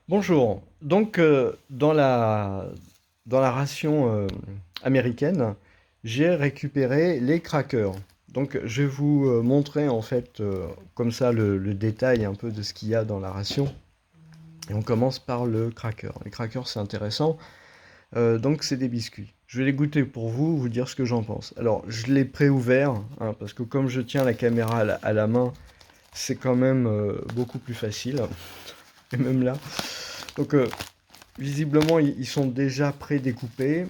Bonjour. Donc, dans la ration américaine, j'ai récupéré les crackers. Donc, je vais vous montrer en fait comme ça le détail un peu de ce qu'il y a dans la ration. Et on commence par le cracker. Les crackers, c'est intéressant. Donc, c'est des biscuits. Je vais les goûter pour vous, vous dire ce que j'en pense. Alors, je l'ai pré-ouvert, hein, parce que comme je tiens la caméra à la main, c'est quand même beaucoup plus facile. Et même là. Donc, visiblement, ils sont déjà pré-découpés,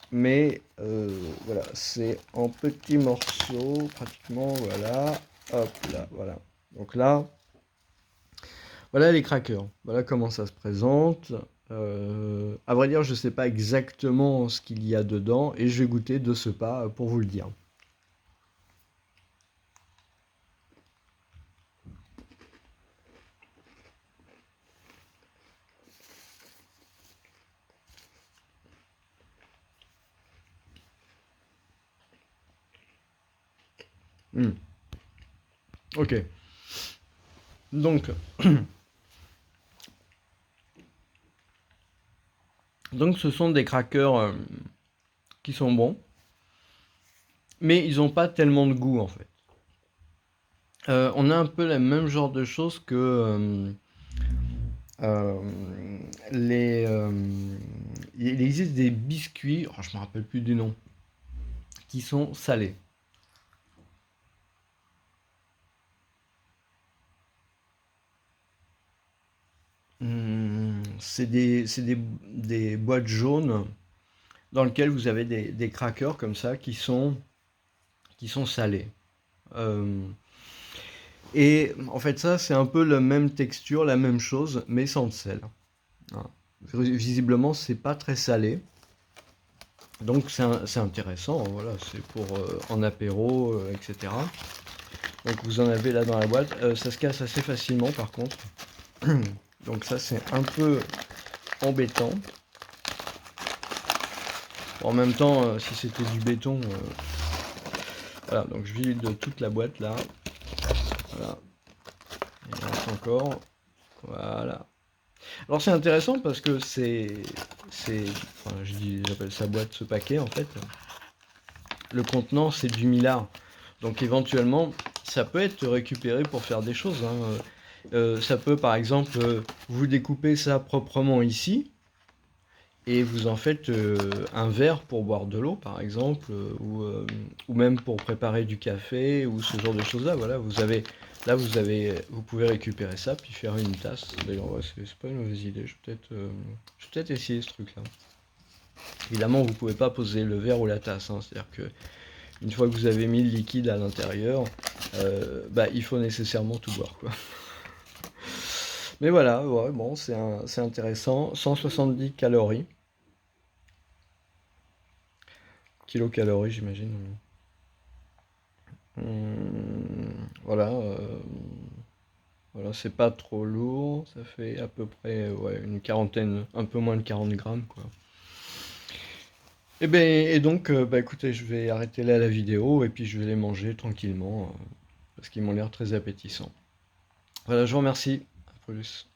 mais voilà, c'est en petits morceaux, pratiquement, voilà, hop là, voilà. Donc là, voilà les crackers, voilà comment ça se présente. À vrai dire, je ne sais pas exactement ce qu'il y a dedans, et je vais goûter de ce pas pour vous le dire. Hmm. Ok, donc, donc ce sont des crackers qui sont bons, mais ils n'ont pas tellement de goût en fait. On a un peu le même genre de choses que euh, les. Il existe des biscuits, oh, je me rappelle plus du nom, qui sont salés. C'est des boîtes jaunes dans lesquelles vous avez des crackers comme ça qui sont salés. Euh, et en fait, ça, c'est un peu la même texture, la même chose, mais sans le sel. Hein. Visiblement, c'est pas très salé. Donc c'est intéressant, voilà, c'est pour en apéro, etc. Donc vous en avez là dans la boîte. Ça se casse assez facilement par contre. Donc ça c'est un peu embêtant. En même temps, si c'était du béton, voilà, donc je vide toute la boîte là. Voilà, il en reste encore. Voilà. Alors c'est intéressant parce que enfin j'appelle ça boîte, ce paquet en fait. Le contenant c'est du millard. Donc éventuellement, ça peut être récupéré pour faire des choses. Hein. Ça peut par exemple, vous découpez ça proprement ici, et vous en faites un verre pour boire de l'eau par exemple, ou même pour préparer du café, ou ce genre de choses-là. Voilà, vous pouvez récupérer ça, puis faire une tasse. D'ailleurs, ouais, c'est pas une mauvaise idée, je vais peut-être essayer ce truc-là. Évidemment, vous pouvez pas poser le verre ou la tasse, hein. C'est-à-dire que une fois que vous avez mis le liquide à l'intérieur, bah, il faut nécessairement tout boire, quoi. Mais voilà, ouais, bon, c'est intéressant. 170 calories, kilocalories, j'imagine. Voilà, voilà, c'est pas trop lourd, ça fait à peu près ouais, une quarantaine, un peu moins de 40 grammes, quoi. Et donc, bah écoutez, je vais arrêter là la vidéo et puis je vais les manger tranquillement parce qu'ils m'ont l'air très appétissants. Voilà, je vous remercie. À plus.